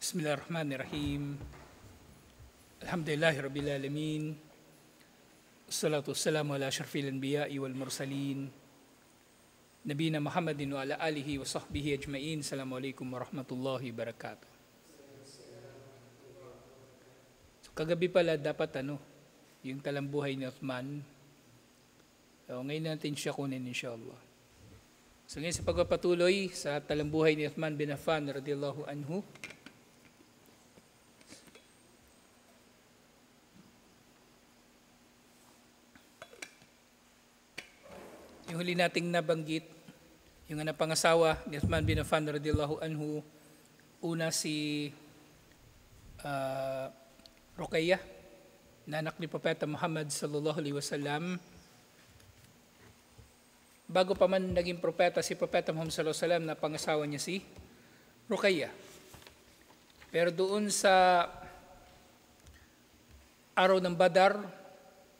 Bismillahirrahmanirrahim. Alhamdulillahi Rabbil Alamin. Assalatu wassalamu ala asyrafil anbiya'i wal mursalin. Nabiyina Muhammadin wa ala alihi wa sahbihi ajma'in. Assalamualaikum warahmatullahi wabarakatuh. So, kagabi pala dapat yung talambuhay ni Uthman. So, ngayon natin siya kunin insyaAllah. So ngayon sa pagpapatuloy sa talambuhay ni Uthman bin Affan radhiyallahu anhu. Yung huli nating nabanggit, yung napangasawa ni Uthman bin Affan radhiyallahu anhu, una si Ruqayyah, na anak ni Propeta Muhammad sallallahu alaihi wasallam. Bago pa man naging propeta si Propeta Muhammad sallallahu alaihi wasallam, napangasawa niya si Ruqayyah. Pero doon sa araw ng Badar,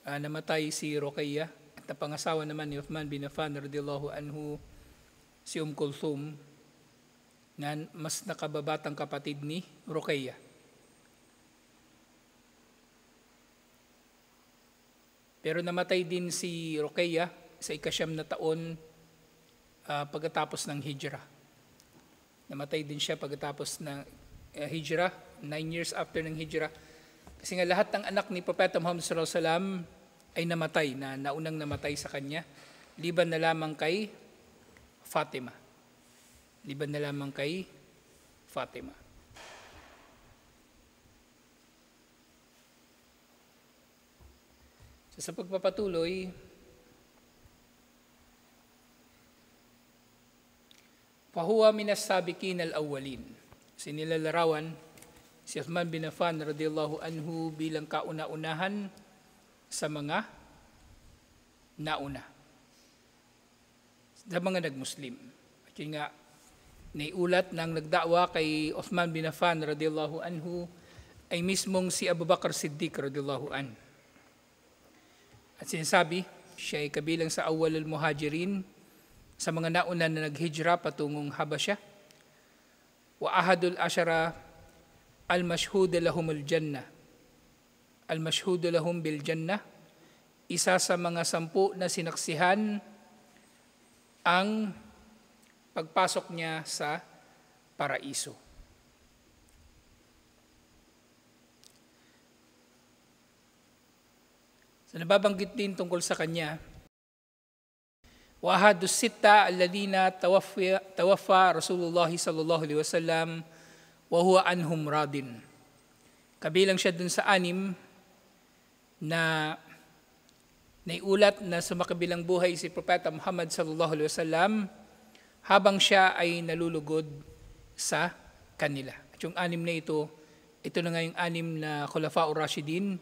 namatay si Ruqayyah. At napangasawa naman ni Uthman bin Affan radhiyallahu anhu si Kulthum, na mas nakababatang kapatid ni Ruqayyah. Pero namatay din si Ruqayyah sa ikasyam na taon pagkatapos ng hijrah. Namatay din siya pagkatapos ng hijrah, 9 years after ng hijrah. Kasi nga lahat ng anak ni Propeta Muhammad sallallahu alaihi wasallam ay namatay, na naunang namatay sa kanya, liban na lamang kay Fatima. Liban na lamang kay Fatima. So, sa pagpapatuloy, fahuwa minas sabiqin al-awwalin. Sinilalarawan si Uthman bin Affan radhiyallahu anhu bilang kauna-unahan sa mga nauna, sa mga nagmuslim. At yun nga, naiulat ng nagdakwa kay Uthman bin Affan radhiyallahu anhu ay mismong si Abu Bakr Siddiq radhiyallahu anhu. At sinasabi, siya ay kabilang sa awwal al-muhajirin, sa mga nauna na naghijra patungong Habasya. Wa ahadul asyara al-mashhud lahum al-jannah. Al-mashhud lahum bil jannah, isa sa mga 10 na sinaksihan ang pagpasok niya sa paraiso. So nababanggit din tungkol sa kanya, wa ahadus sitta alladhina tawaffa Rasulullah sallallahu alaihi wasallam wa huwa anhum radin. Kabilang siya dun sa 6 na naiulat na sumakabilang buhay si Propeta Muhammad sallallahu alaihi wasallam habang siya ay nalulugod sa kanila. At yung 6 na ito na nga yung 6 na Khulafa'ur Rashidin,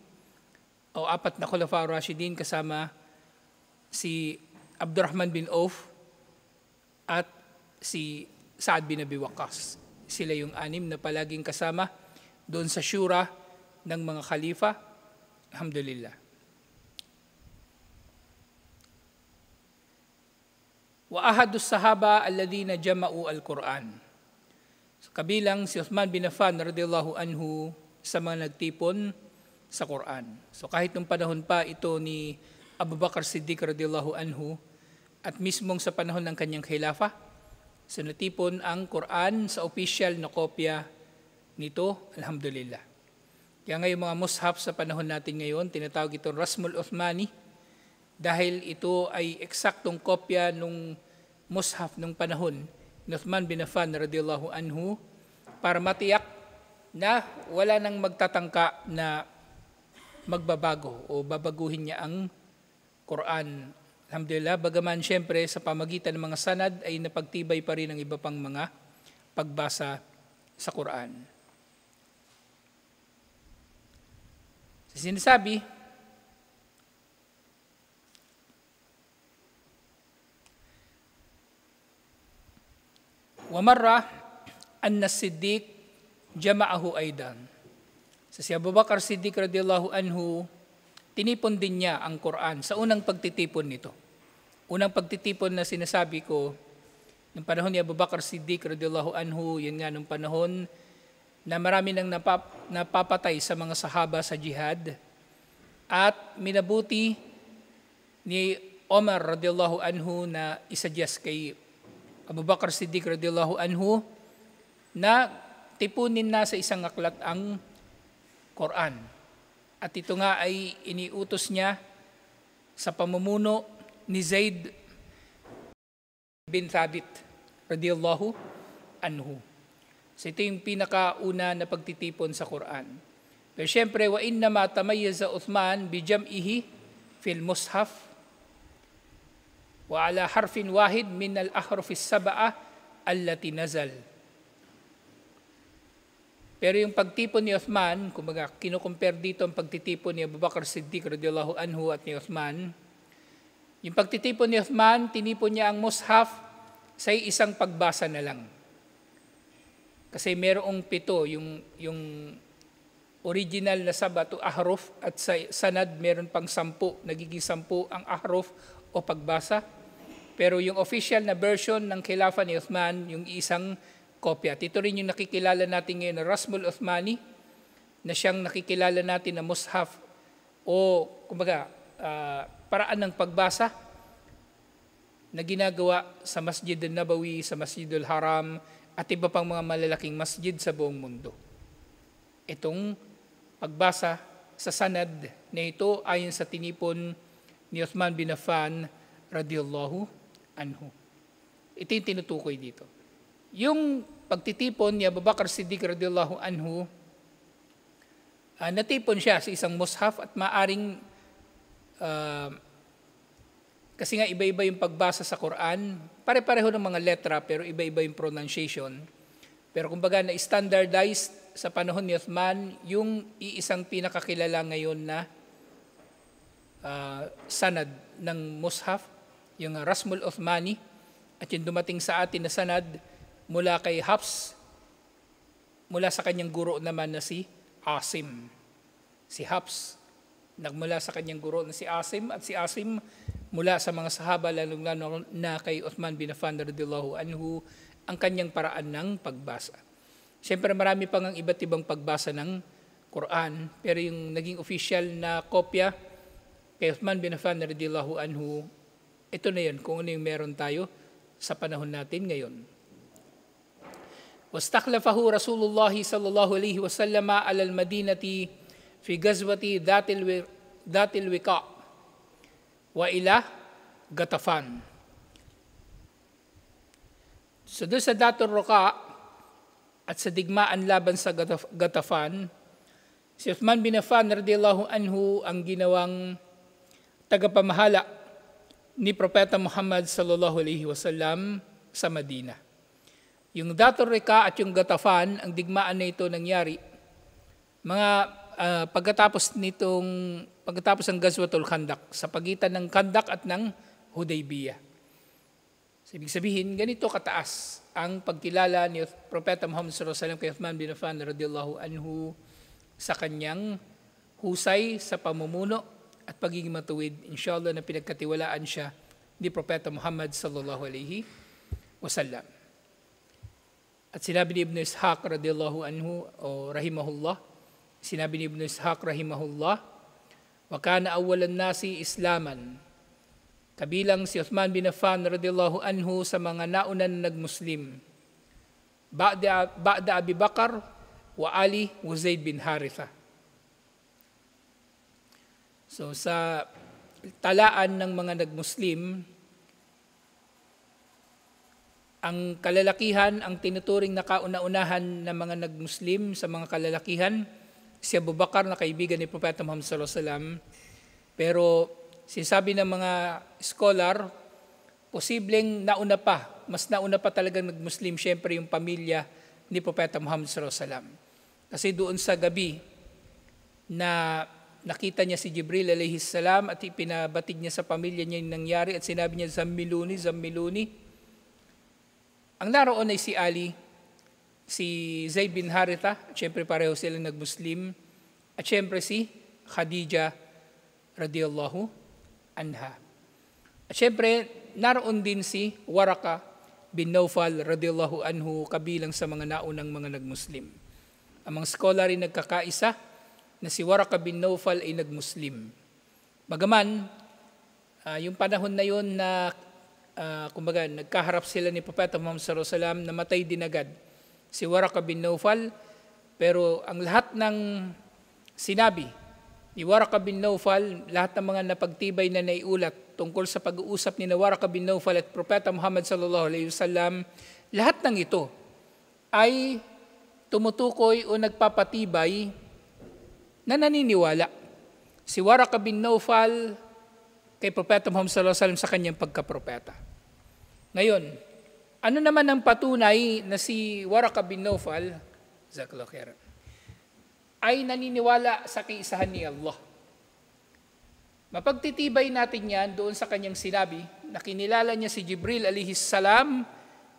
o 4 na Khulafa'ur Rashidin kasama si Abdurrahman bin Auf at si Sa'ad bin Abi Waqqas. Sila yung 6 na palaging kasama doon sa syura ng mga khalifa. Alhamdulillah. Wa ahadus sahaba alladhina jama'u al-Quran. So, kabilang si Uthman bin Affan radhiyallahu anhu sa mga nagtipon sa Quran. So kahit nung panahon pa ito ni Abu Bakr Siddiq radhiyallahu anhu at mismong sa panahon ng kanyang khilafa, so natipon ang Quran sa official na kopya nito, alhamdulillah. Kaya ngayon mga mushaf sa panahon natin ngayon, tinatawag itong Rasmul Uthmani, dahil ito ay eksaktong kopya nung mushaf nung panahon ni Uthman bin Affan radhiyallahu anhu, para matiyak na wala nang magtatangka na magbabago o babaguhin niya ang Quran. Alhamdulillah, bagaman siyempre sa pamagitan ng mga sanad ay napagtibay pa rin ang iba pang mga pagbasa sa Quran. Sinasabi, wa marra anna Siddiq jama'ahu aidan. So si Abu Bakr Siddiq radhiyallahu anhu, tinipon din niya ang Quran sa unang pagtitipon nito. Unang pagtitipon na sinasabi ko, nung panahon ni Abu Bakr Siddiq radhiyallahu anhu, yun nga nung panahon na marami nang napapatay sa mga sahaba sa jihad, at minabuti ni Omar radiyallahu anhu na isuggest kay Abu Bakr Siddiq radiyallahu anhu na tipunin na sa isang aklat ang Quran. At ito nga ay iniutos niya sa pamumuno ni Zaid bin Thabit radiyallahu anhu. So ito yung pinakauna na pagtitipon sa Quran. Pero syempre, wa inna ma tamayyaza Uthman bi jam'ihi fil mushaf wa ala harfin wahid min al-ahruf as-sab'a allati nazal. Pero yung pagtipon ni Uthman, kumbaga kinukumpare dito ang pagtitipon ni Abu Bakr Siddiq radiyallahu anhu at ni Uthman. Yung pagtitipon ni Uthman, tinipon niya ang mushaf sa isang pagbasa na lang. Kasi merong 7, yung original na sabatu ahruf, at sa sanad meron pang 10, nagiging 10 ang ahruf o pagbasa. Pero yung official na version ng Khilafah ni Uthman, yung isang kopya. Ito rin yung nakikilala natin ngayon na Rasmul Uthmani, na siyang nakikilala natin na mushaf o kumbaga paraan ng pagbasa na ginagawa sa Masjid al-Nabawi, sa Masjid al-Haram, at iba pang mga malalaking masjid sa buong mundo. Itong pagbasa sa sanad na ito ayon sa tinipon ni Uthman bin Affan radiyallahu anhu. Ito yung tinutukoy dito. Yung pagtitipon ni Abu Bakr Siddiq radiyallahu anhu, natipon siya sa isang mushaf at maaring kasi nga iba-iba yung pagbasa sa Quran, pare-pareho ng mga letra pero iba-iba yung pronunciation. Pero kumbaga na-standardized sa panahon ni Uthman yung iisang pinakakilala ngayon na sanad ng mushaf, yung Rasmul Uthmani, at yung dumating sa atin na sanad mula kay Hafs, mula sa kanyang guro naman na si Asim. Si Hafs, nagmula sa kanyang guro na si Asim, at si Asim mula sa mga sahaba, lalong-lalo na kay Uthman bin Affan radhiyallahu anhu, ang kanyang paraan ng pagbasa. Siyempre marami pang ang iba't ibang pagbasa ng Quran, pero yung naging official na kopya kay Uthman bin Affan radhiyallahu anhu, ito na yun, kung ano yung meron tayo sa panahon natin ngayon. Wastakhlafahu Rasulullah sallallahu alaihi wasallam ala al-Madinati fi ghazwati Dhatil Wiqa wa ila Ghatafan. So doon sa Dhatul Wiqa at sa digmaan laban sa Ghatafan, si Uthman bin Affan radhiyallahu anhu ang ginawang tagapamahala ni Propeta Muhammad sallallahu alaihi wasallam sa Madina. Yung Dhatul Wiqa at yung Ghatafan, ang digmaan na ito nangyari pagkatapos ng Ghazwatul Khandaq, sa pagitan ng Khandaq at ng Hudaybiyah. So, ibig sabihin, ganito kataas ang pagkilala ni Propeta Muhammad sallallahu alaihi wasallam kay Uthman bin Affan radhiyallahu anhu sa kanyang husay sa pamumuno at pagiging matuwid, inshallah, na pinagkatiwalaan siya ni Propeta Muhammad sallallahu alaihi wasallam. At sinabi ni Ibn Ishaq radhiyallahu anhu o rahimahullah, sinabi ni Ibn Ishaq rahimahullah, wa kana awwalan nasi islaman, kabilang si Uthman bin Affan radhiyallahu anhu sa mga naunan na nagmuslim, ba'da Abi Bakar wa Ali wa Zaid bin Haritha. So sa talaan ng mga nagmuslim, ang kalalakihan, ang tinuturing na kauna-unahan ng mga nagmuslim sa mga kalalakihan, si Abu Bakar na kaibigan ni Propeta Muhammad sallallahu alaihi wasallam. Pero sinasabi ng mga scholar, posibleng mas nauna pa talagang nagmuslim syempre yung pamilya ni Propeta Muhammad sallallahu alaihi wasallam. Kasi doon sa gabi na nakita niya si Jibril alayhi salam at ipinabatid niya sa pamilya niya yung nangyari at sinabi niya, Zammiluni, Zammiluni. Ang naroon ay si Ali, si Zaid bin Haritha, at syempre pareho silang nagmuslim, at syempre si Khadija radiyallahu anha. At syempre naroon din si Waraka bin Nawfal radiyallahu anhu, kabilang sa mga naunang mga nagmuslim. ang mga scholar ay nagkakaisa na si Waraka bin Nawfal ay nagmuslim. Bagaman, yung panahon na yun na kumbaga, nagkaharap sila ni Propeta Muhammad sallallahu alaihi wasallam, namatay din agad si Waraka bin Nawfal, pero ang lahat ng sinabi ni Waraka bin Nawfal, lahat ng mga napagtibay na naiulat tungkol sa pag-uusap ni Waraka bin Nawfal at Propeta Muhammad sallallahu alaihi wasallam, lahat ng ito ay tumutukoy o nagpapatibay na naniniwala si Waraka bin Nawfal kay Propeta Muhammad sallallahu alaihi wasallam sa kanyang pagkapropeta. Ngayon, ano naman ang patunay na si Waraka bin Nawfal ay naniniwala sa kaisahan ni Allah? Mapagtitibay natin yan doon sa kanyang sinabi na kinilala niya si Jibril alayhis salam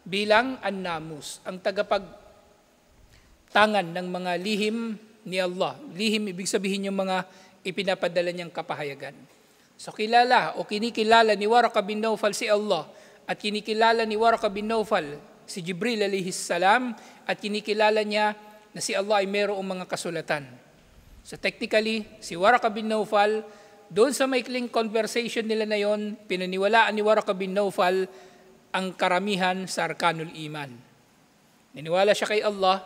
bilang an-namus, ang tagapagtangan ng mga lihim ni Allah. Lihim, ibig sabihin yung mga ipinapadala niyang kapahayagan. So kilala o kinikilala ni Waraka bin Nawfal si Allah at kinikilala ni Waraka bin Nawfal si Jibril alayhis salam at kinikilala niya na si Allah ay mayroong mga kasulatan. So technically, si Waraka bin Nawfal, doon sa maikling conversation nila na yon, pinaniwalaan ni Waraka bin Nawfal ang karamihan sa arkanul iman. Naniniwala siya kay Allah,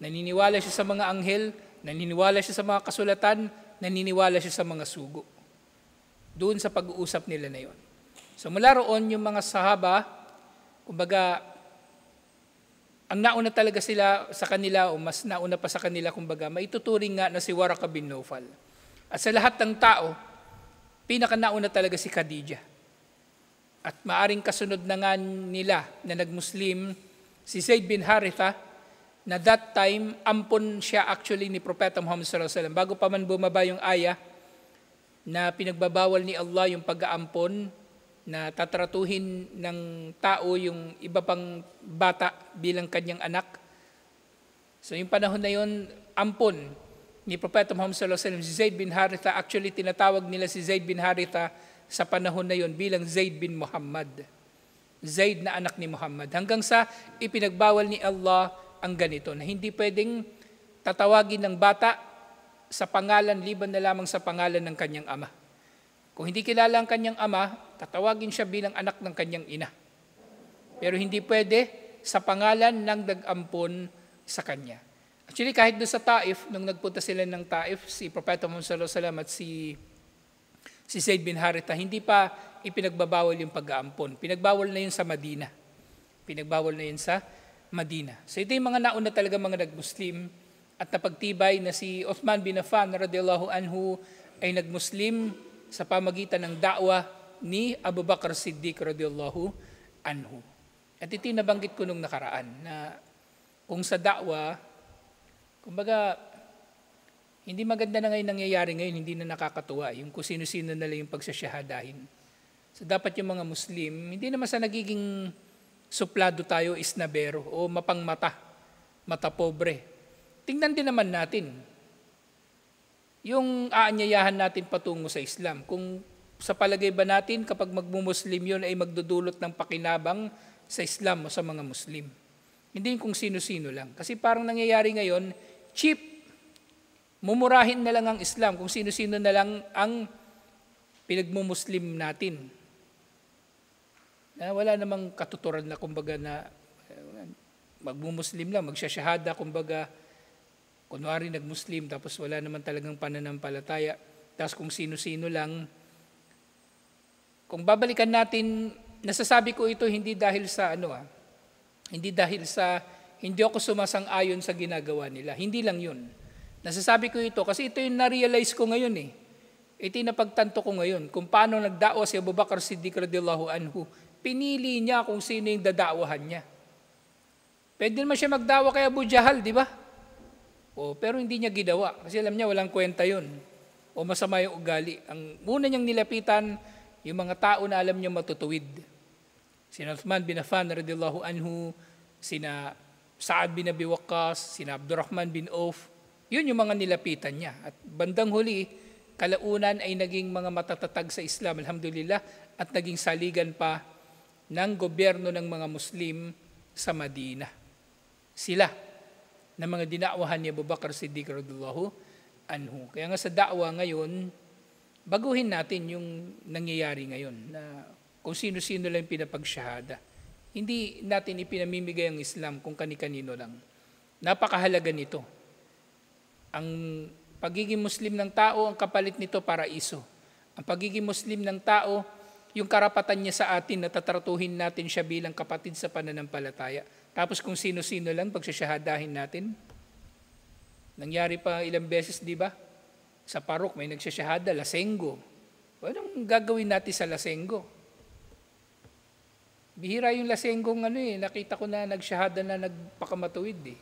naniniwala siya sa mga anghel, naniniwala siya sa mga kasulatan, naniniwala siya sa mga sugo. Doon sa pag-uusap nila na yon. So mula roon yung mga sahaba, kumbaga, ang nauna talaga sila sa kanila o mas nauna pa sa kanila, kumbaga, maituturing nga na si Waraka bin Nawfal. At sa lahat ng tao, pinakanauna talaga si Khadijah. At maaring kasunod na nga nila na nagmuslim si Zaid bin Haritha, na that time, ampon siya actually ni Propeta Muhammad sallallahu alaihi wasallam. Bago pa man bumaba yung ayah na pinagbabawal ni Allah yung pag-aampon, na tatratuhin ng tao yung iba pang bata bilang kanyang anak. So yung panahon na yun, ampon ni Propeta Muhammad sallallahu alaihi wasallam si Zaid bin Haritha. Actually, tinatawag nila si Zaid bin Haritha sa panahon na yun bilang Zaid bin Muhammad. Zaid na anak ni Muhammad. Hanggang sa ipinagbawal ni Allah ang ganito, na hindi pwedeng tatawagin ng bata sa pangalan liban na lamang sa pangalan ng kanyang ama. Kung hindi kilala ang kanyang ama, tatawagin siya bilang anak ng kanyang ina. Pero hindi pwede sa pangalan ng nag-ampon sa kanya. Actually, kahit doon sa Taif, nung nagpunta sila ng Taif, si Propeta Muhammad sallallahu alaihi wasallam at si Zaid bin Haritha, hindi pa ipinagbabawal yung pag-aampon. Pinagbawal na yun sa Madina. Pinagbawal na yun sa Madina. So ito yung mga nauna talaga mga nag-Muslim at napagtibay na si Uthman bin Affan radhiyallahu anhu ay nag-Muslim sa pamagitan ng da'wa ni Abu Bakr Siddiq radhiyallahu anhu. At ito yung nabanggit ko nung nakaraan na kung sa da'wa, kumbaga, hindi maganda na ngayon nangyayari ngayon, hindi na nakakatuwa yung kung sino-sino na lang yung pagsasyahadahin. So dapat yung mga Muslim, hindi naman sa nagiging suplado tayo, isnabero o mapangmata, mata pobre. Tingnan din naman natin yung aanyayahan natin patungo sa Islam. Kung sa palagay ba natin kapag magmumuslim yun ay magdudulot ng pakinabang sa Islam o sa mga Muslim. Hindi kung sino-sino lang. Kasi parang nangyayari ngayon, cheap. Mumurahin na lang ang Islam kung sino-sino na lang ang pinagmumuslim natin. Na wala namang katuturan na kumbaga na magmumuslim lang, magsasyahada kumbaga, kunwari nagmuslim tapos wala naman talagang pananampalataya. Tapos kung sino-sino lang, kung babalikan natin, nasasabi ko ito hindi dahil sa hindi ako sumasang-ayon sa ginagawa nila. Hindi lang yun. Nasasabi ko ito kasi ito yung na-realize ko ngayon eh. Ito yung napagtanto ko ngayon. Kung paano nagda'wa si Abu Bakr Siddiq radhiyallahu anhu, pinili niya kung sino yung dada'wahan niya. Pwede naman siya magdawa kay Abu Jahal, di ba? Pero hindi niya ginawa kasi alam niya walang kwenta yun. O masama yung ugali. Ang muna niyang nilapitan, yung mga tao na alam niya matutuwid. Sina Uthman bin Affan radhiyallahu anhu, sina Sa'ad bin Abi Waqqas, sina Abdurrahman bin Auf, yun yung mga nilapitan niya. At bandang huli, kalaunan ay naging mga matatatag sa Islam, alhamdulillah, at naging saligan pa ng gobyerno ng mga Muslim sa Madina. Sila na mga dinakwahan ni Abu Bakr Siddiq radhiyallahu anhu. Kaya nga sa da'wa ngayon, baguhin natin yung nangyayari ngayon na kung sino-sino lang pinapagsyahada. Hindi natin ipinamimigay ang Islam kung kani-kanino lang. Napakahalaga nito. Ang pagiging Muslim ng tao, ang kapalit nito paraiso. Ang pagiging Muslim ng tao, yung karapatan niya sa atin na tatratuhin natin siya bilang kapatid sa pananampalataya. Tapos kung sino-sino lang pagsasyahadahin natin. Nangyari pa ilang beses, di ba? Sa parok may nagsasyahada, lasenggo. Anong gagawin natin sa lasenggo? Bihira yung lasenggong nakita ko na nagsyahada na nagpakamatuwid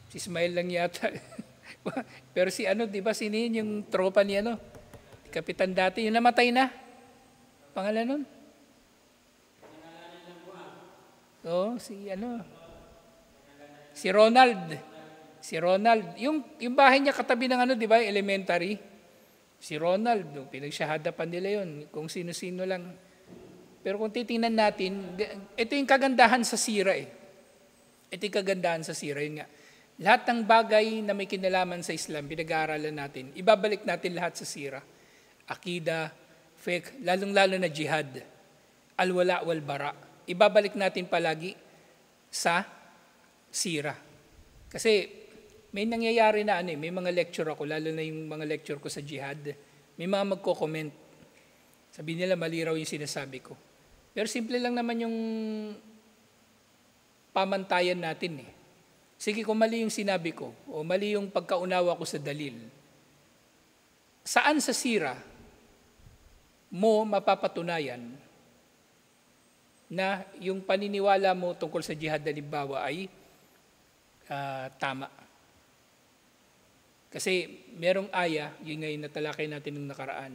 Si Ismail lang yata. Pero si di ba sinihin yung tropa ni Kapitan dati, yung namatay na. Pangalan nun? Si Ronald. Si Ronald. Yung bahay niya katabi ng di ba, elementary. Si Ronald, pinagsyahada pa nila yun. Kung sino-sino lang. Pero kung titingnan natin, ito yung kagandahan sa sira Ito yung kagandahan sa sira. Yun nga. Lahat ng bagay na may kinalaman sa Islam, pinag-aaralan natin, ibabalik natin lahat sa sira. Akida, fiqh, lalong-lalo na jihad, al-wala wal-bara. Ibabalik natin palagi sa sira. Kasi may nangyayari na may mga lecture ako, lalo na yung mga lecture ko sa jihad, may mga magko-comment. Sabi nila mali raw yung sinasabi ko. Pero simple lang naman yung pamantayan natin Sige, kung mali yung sinabi ko, o mali yung pagkaunawa ko sa dalil, saan sa sira mo mapapatunayan na yung paniniwala mo tungkol sa jihad halimbawa ay tama. Kasi merong aya, yun ngayon natalakay natin nung nakaraan,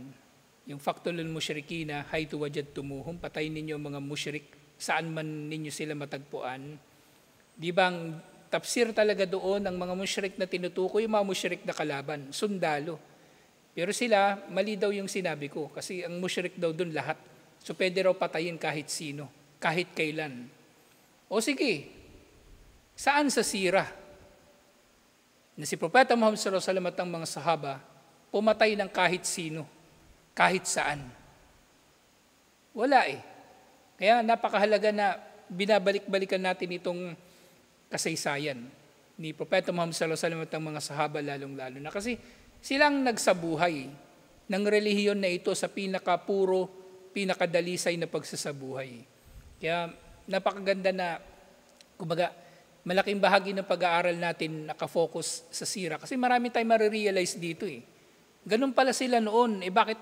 yung faktulul musyrikina, haytu wajadtumuhum, patayin ninyo ang mga musyrik, saan man ninyo sila matagpuan. Di ba ang tafsir talaga doon, ang mga musyrik na tinutukoy, yung mga musyrik na kalaban, sundalo. Pero sila, mali daw yung sinabi ko, kasi ang musyrik daw doon lahat. So pwede raw patayin kahit sino, kahit kailan. O sige, saan sa sira na si Propeta Muhammad sallallahu alaihi wasallam at ang mga sahaba pumatay ng kahit sino, kahit saan? Wala Kaya napakahalaga na binabalik-balikan natin itong kasaysayan ni Propeta Muhammad sallallahu alaihi wasallam at ang mga sahaba lalong-lalo na. Kasi silang nagsabuhay ng relihiyon na ito sa pinakapuro, pinakadalisay na pagsasabuhay. Kaya napakaganda na, kumbaga, malaking bahagi ng pag-aaral natin nakafocus sa sira. Kasi marami tayong marirealize dito Ganun pala sila noon, bakit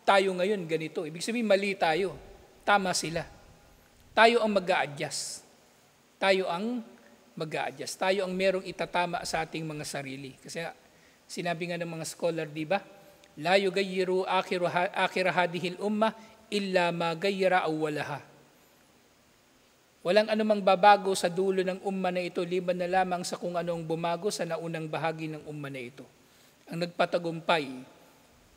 tayo ngayon ganito? Ibig sabihin, mali tayo. Tama sila. Tayo ang mag-a-adjust. Tayo ang merong itatama sa ating mga sarili. Kasi sinabi nga ng mga scholar, di ba? La yugayyiru akhir hadihil umma illa ma gayyara awwalaha. Walang anumang babago sa dulo ng umma na ito, liban na lamang sa kung anong bumago sa naunang bahagi ng umma na ito. Ang nagpatagumpay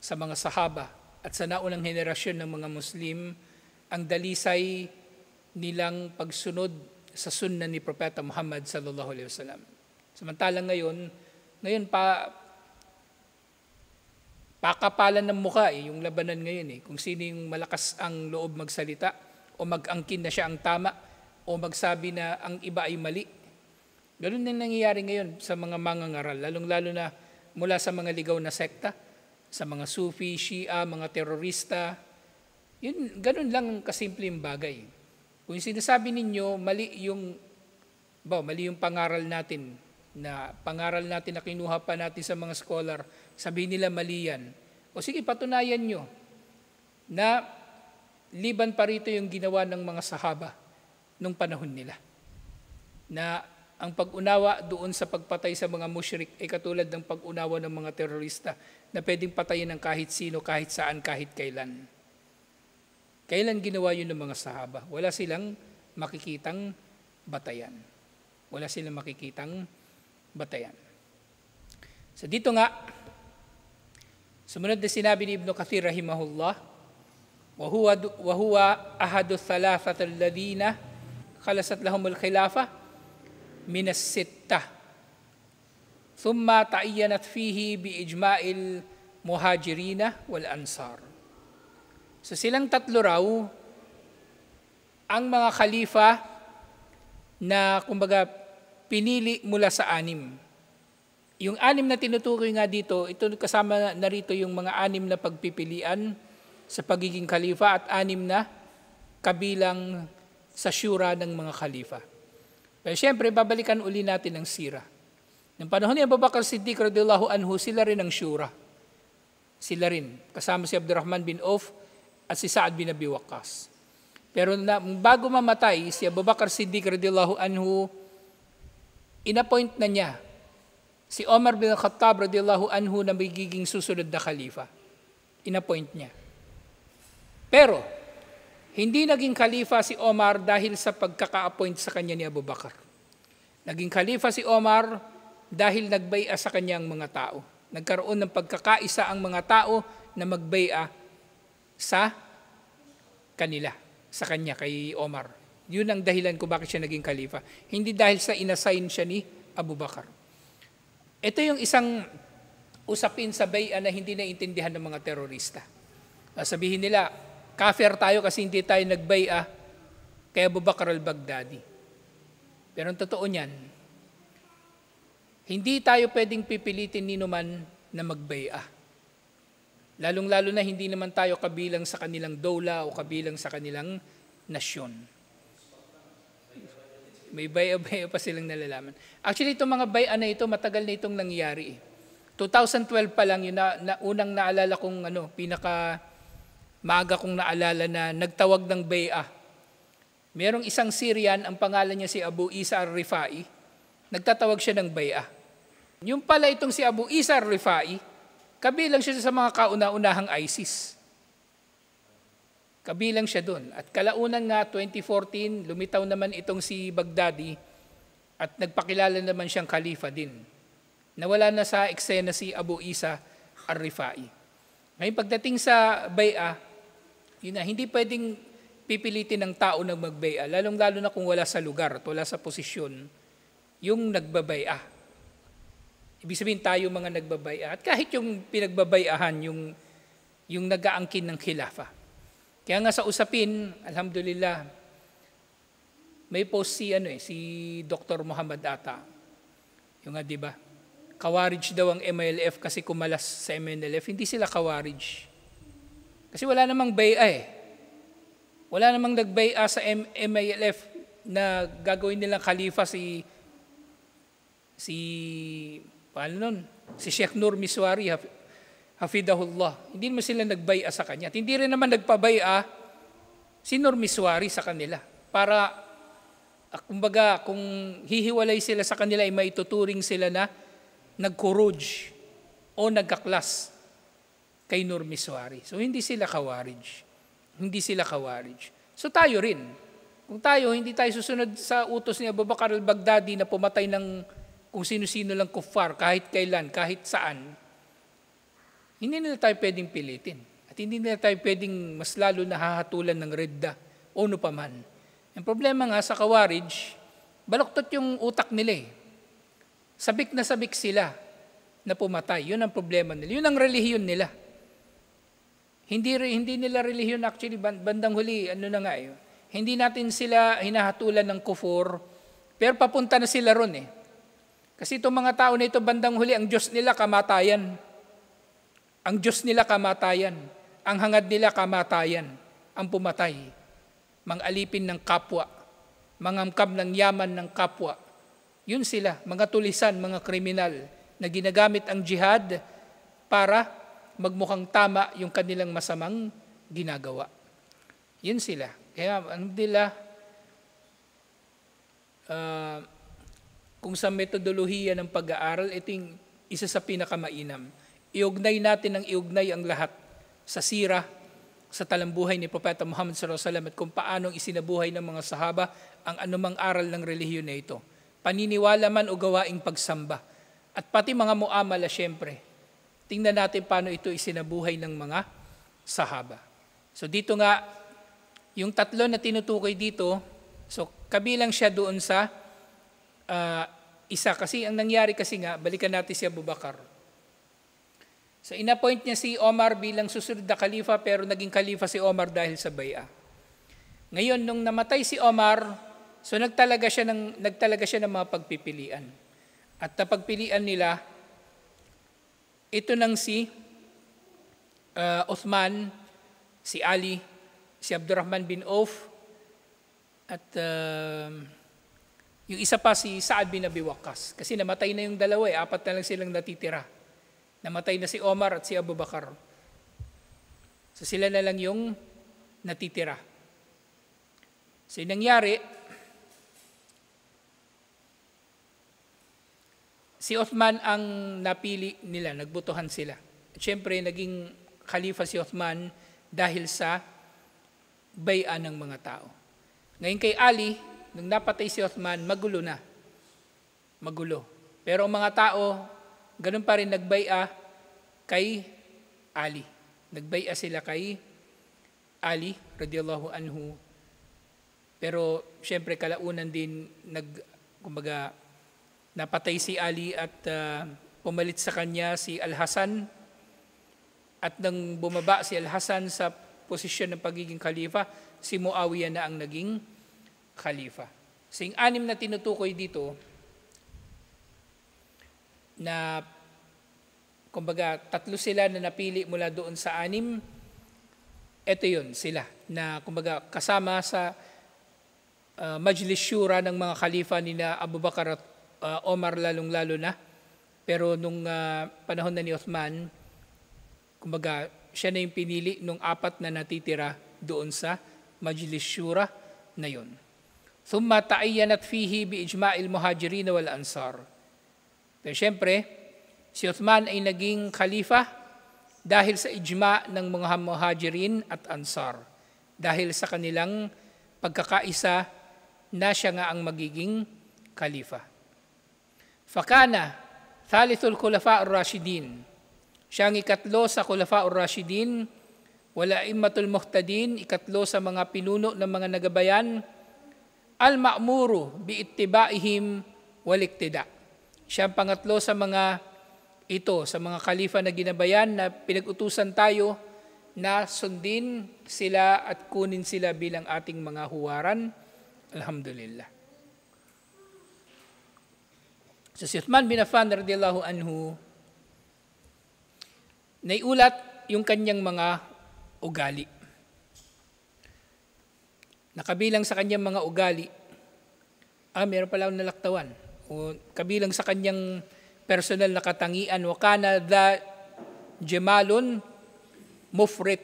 sa mga sahaba at sa naunang henerasyon ng mga Muslim, ang dalisay nilang pagsunod sa sunna ni Propeta Muhammad sallallahu alaihi wasallam. Samantalang ngayon pakapalan ng mukha yung labanan ngayon kung sino yung malakas ang loob magsalita o mag-angkin na siya ang tama o magsabi na ang iba ay mali. Ganun din nangyayari ngayon sa mga mangangaral, lalong-lalo na mula sa mga ligaw na sekta, sa mga Sufi, Shia, mga terorista. Yun, ganun lang ang kasimpleng bagay. Kung sinasabi ninyo, mali yung pangaral natin na kinuha pa natin sa mga scholar, sabihin nila mali yan. O sige, patunayan nyo na liban pa rito yung ginawa ng mga sahaba nung panahon nila. Na ang pag-unawa doon sa pagpatay sa mga musyrik ay katulad ng pag-unawa ng mga terorista na pwedeng patayin ng kahit sino, kahit saan, kahit kailan. Kailan ginawa yun ng mga sahaba? Wala silang makikitang batayan. So dito nga, sumunod na sinabi ni Ibn Kathir rahimahullah, wa huwa ahadu thalathat alladhina khalasat lahumul khilafa minas sittah thumma ta'ayyanat fihi biijma'il muhajirina wal ansar. So silang tatlo raw ang mga khalifa na kumbaga pinili mula sa anim. Yung anim na tinutukoy nga dito, ito kasama na rito yung mga anim na pagpipilian sa pagiging khalifa at anim na kabilang sa syura ng mga khalifa. Pero siyempre, babalikan uli natin ang sira. Ng panahon ni Abu Bakr Siddiq radhiyallahu anhu, sila rin ang syura. Sila rin, kasama si Abdurrahman bin Auf at si Sa'ad bin Abi Waqqas. Pero bago mamatay, si Abu Bakr Siddiq radhiyallahu anhu, inappoint na niya si Omar bin Khattab radhiyallahu anhu na magiging susunod na khalifa. Inappoint niya. Pero, hindi naging khalifa si Omar dahil sa pagkaka-appoint sa kanya ni Abu Bakr. Naging khalifa si Omar dahil nagbai'a sa kanyang mga tao. Nagkaroon ng pagkakaisa ang mga tao na magbai'a sa kanila, sa kanya, kay Omar. Yun ang dahilan kung bakit siya naging khalifa. Hindi dahil sa inassign siya ni Abu Bakr. Ito yung isang usapin sa bai'a na hindi naiintindihan ng mga terorista. Sabihin nila, kafir tayo kasi hindi tayo nagbai'a kay Abu Bakr al-Baghdadi. Pero ang totoo niyan, hindi tayo pwedeng pipilitin ni numan na magbai'a. Lalong-lalo na hindi naman tayo kabilang sa kanilang dawla o kabilang sa kanilang nasyon. May bai'a pa silang nalalaman. Actually, itong mga bai'a na ito, matagal na itong nangyari. 2012 pa lang, yun na unang naalala kong maaga kong naalala na nagtawag ng bai'a. Merong isang Syrian, ang pangalan niya si Abu Isa al-Rifai, nagtatawag siya ng bai'a. Yung pala itong si Abu Isa al-Rifai, kabilang siya sa mga kauna-unahang ISIS. Kabilang siya doon. At kalaunan nga, 2014, lumitaw naman itong si Baghdadi at nagpakilala naman siyang khalifa din. Nawala na sa eksena si Abu Isa al-Rifai. Ngayon, pagdating sa bai'a, yun na, hindi pwedeng pipilitin ng tao na magbai'a, lalong-lalo na kung wala sa lugar at wala sa posisyon, yung nagbabai'a. Ibig sabihin tayo mga nagbabai'a. At kahit yung pinagbabai'ahan, yung nag-aangkin ng khilafa. Kaya nga sa usapin, alhamdulillah, may post si Dr. Muhammad Ata. Yung nga, di ba? Kawarij daw ang MILF kasi kumalas sa MNLF. Hindi sila kawarij. Kasi wala namang bai'a eh. Wala namang nagbai'a sa MILF na gagawin nilang khalifa si Sheikh Nur Miswari, hafidahullah. Hindi naman sila nagbai'a sa kanya. At hindi rin naman nagpabai'a si Nur Miswari sa kanila. Para, kumbaga, kung hihiwalay sila sa kanila, ay maituturing sila na nagkuruj o nagkaklas kay Nur Miswari. So, hindi sila kawarij. Hindi sila kawarij. So, tayo rin. Kung tayo, hindi tayo susunod sa utos ni Abu Bakr al-Baghdadi na pumatay ng kung sino-sino lang kuffar, kahit kailan, kahit saan, hindi nila tayo pwedeng pilitin. At hindi nila tayo pwedeng mas lalo nahahatulan ng redda o ano paman. Ang problema nga sa kawarij, baloktot yung utak nila eh. Sabik na sabik sila na pumatay. Yun ang problema nila. Yun ang relihiyon nila. Hindi nila relihiyon actually, bandang huli, hindi natin sila hinahatulan ng kufur, pero papunta na sila ron eh. Kasi itong mga tao na ito, bandang huli, ang Diyos nila kamatayan. Ang Diyos nila kamatayan. Ang hangad nila kamatayan. Ang pumatay. Mang-alipin ng kapwa. Mangamkam ng yaman ng kapwa. Yun sila, mga tulisan, mga kriminal, na ginagamit ang jihad para magmukhang tama yung kanilang masamang ginagawa. Yun sila. Kaya, kung sa metodolohiya ng pag-aaral, ito yung isa sa pinakamainam. Iugnay natin ang lahat sa sira, sa talambuhay ni Propeta Muhammad SAW at kung paano isinabuhay ng mga sahaba ang anumang aral ng relihiyon na ito. Paniniwala man o gawaing pagsamba. At pati mga muamala, syempre. Tingnan natin paano ito isinabuhay ng mga sahaba. So dito nga, yung tatlo na tinutukoy dito, so kabilang siya doon sa isa. Kasi ang nangyari kasi nga, balikan natin si Abu Bakar. So inappoint niya si Omar bilang susunod na khalifa, pero naging khalifa si Omar dahil sa bay'a. Ngayon, nung namatay si Omar, so nagtalaga siya ng mga pagpipilian. At napagpilian nila, ito nang si Uthman, si Ali, si Abdurrahman bin Auf, at yung isa pa si Sa'ad bin Abi Waqqas. Kasi namatay na yung dalawa, 4 na lang silang natitira. Namatay na si Omar at si Abu Bakar. So sila na lang yung natitira. So yung nangyari, si Uthman ang napili nila, nagbotohan sila. At syempre, naging khalifa si Uthman dahil sa bay'a ng mga tao. Ngayon kay Ali, nung napatay si Uthman, magulo na. Magulo. Pero ang mga tao, ganun pa rin nagbay'a kay Ali. Nagbay'a sila kay Ali, radiyallahu anhu. Pero syempre kalaunan din, napatay si Ali at pumalit sa kanya si Al-Hasan. At nang bumaba si Al-Hasan sa posisyon ng pagiging khalifa, si Muawiyah na ang naging khalifa. So yung 6 na tinutukoy dito, na kumbaga 3 sila na napili mula doon sa 6, ito yun sila, na kumbaga kasama sa Majlis Shura ng mga khalifa ni na Abu Bakar at Omar lalong-lalo na. Pero nung panahon na ni Uthman, kumbaga siya na yung pinili nung 4 na natitira doon sa Majlis Shura na yun. Thumma ta'ayyanat fihi bi ijma'il muhajirin wal ansar. Pero syempre, si Uthman ay naging khalifa dahil sa ijma' ng mga muhajirin at ansar. Dahil sa kanilang pagkakaisa na siya nga ang magiging khalifa. Fakana, thalithul khulafa ar-rashidin. Siya ang 3 sa khulafa ar-rashidin, wala immatul muhtadin, 3 sa mga pinuno ng mga nagabayan, al-ma'muru bi'ittibaihim wal-iktida. Siya ang 3 sa mga ito, sa mga khalifa na ginabayan na pinag-utusan tayo na sundin sila at kunin sila bilang ating mga huwaran. Alhamdulillah. So si Uthman bin Affan radiyallahu anhu, naiulat yung kanyang mga ugali. Nakabilang sa kanyang mga ugali, meron pala akong nalaktawan. O kabilang sa kanyang personal na katangian, wa kana dha jamalun mufrit.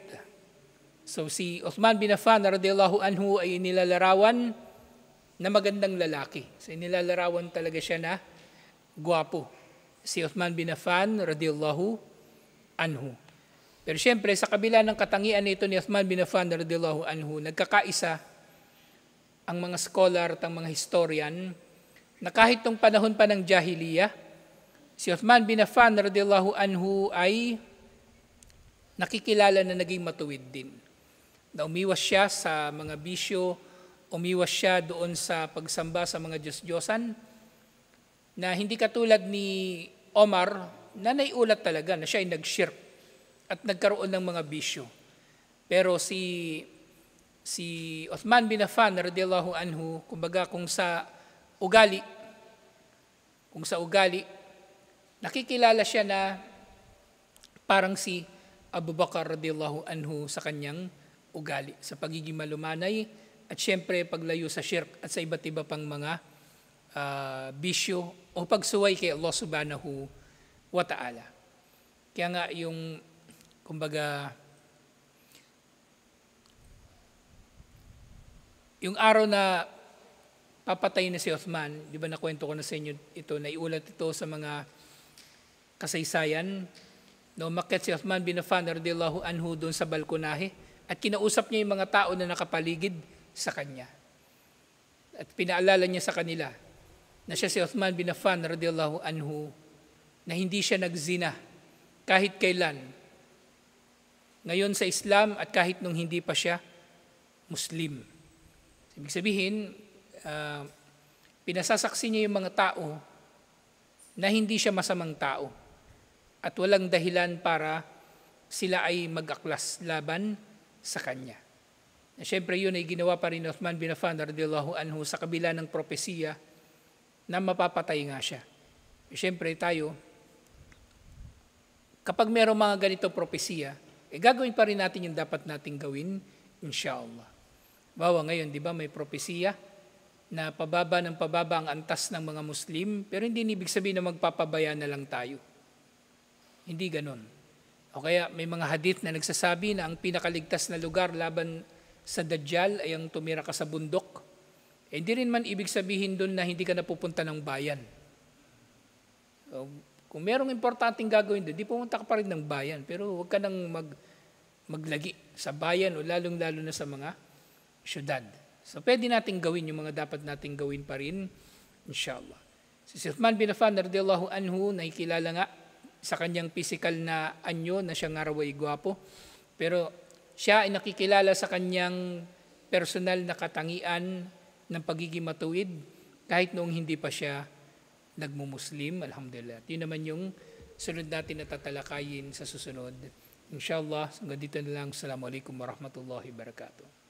So si Uthman bin Affan radiyallahu anhu ay nilalarawan na magandang lalaki. So nilalarawan talaga siya na gwapo. Si Uthman bin Affan radiyallahu anhu. Pero syempre sa kabila ng katangian nito ni Uthman bin Affan radiyallahu anhu, nagkakaisa ang mga scholar at ang mga historian na kahit nung panahon pa ng Jahiliyah, si Uthman bin Affan radiyallahu anhu ay nakikilala na naging matuwid din. Na umiwas siya sa mga bisyo, umiwas siya doon sa pagsamba sa mga Diyos-Diyosan, na hindi katulad ni Omar na naiulat talaga na siya ay nag-shirk at nagkaroon ng mga bisyo. Pero si Uthman bin Affan radiyallahu anhu, kumbaga kung sa ugali, nakikilala siya na parang si Abu Bakar radiyallahu anhu sa kanyang ugali, sa pagiging malumanay at syempre paglayo sa shirk at sa iba't iba pang mga bisyo o pagsuway kay Allah subhanahu wa ta'ala. Kaya nga yung kumbaga yung araw na papatay na si Uthman, di ba nakwento ko na sa inyo ito, naiulat ito sa mga kasaysayan, na umakyat si Uthman bin Affan radiyallahu anhu doon sa balkonahe at kinausap niya yung mga tao na nakapaligid sa kanya. At pinaalala niya sa kanila na siya si Uthman bin Affan radiyallahu anhu, na hindi siya nagzina kahit kailan. Ngayon sa Islam at kahit nung hindi pa siya Muslim. Ibig sabihin, pinasasaksi niya yung mga tao na hindi siya masamang tao at walang dahilan para sila ay mag-aklas laban sa kanya. Siyempre yun ay ginawa pa rin ni Uthman bin Affan radhiyallahu anhu sa kabila ng propesiya na mapapatay nga siya. Siyempre tayo, kapag mayroong mga ganito propesiya, gagawin pa rin natin yung dapat nating gawin, inshallah. Bawa ngayon, di ba, may propesiya na pababa ng pababa ang antas ng mga Muslim, pero hindi ibig sabihin na magpapabaya na lang tayo. Hindi ganon. O kaya may mga hadith na nagsasabi na ang pinakaligtas na lugar laban sa Dajjal ay ang tumira ka sa bundok. Hindi rin man ibig sabihin doon na hindi ka napupunta ng bayan. So, kung merong importanteng gagawin doon, di pumunta ka pa rin ng bayan. Pero huwag ka nang maglagi sa bayan o lalong-lalo na sa mga syudad. So pwede nating gawin yung mga dapat nating gawin pa rin, inshallah. Si Uthman bin Affan radhiyallahu anhu, nakikilala nga sa kanyang physical na anyo na siya nga raw ay gwapo. Pero siya ay nakikilala sa kanyang personal na katangian ng pagiging matuwid kahit noong hindi pa siya nagmumuslim, alhamdulillah. Yun naman yung sunod natin na tatalakayin sa susunod. Inshallah, hanggang dito na lang. Assalamualaikum warahmatullahi wabarakatuh.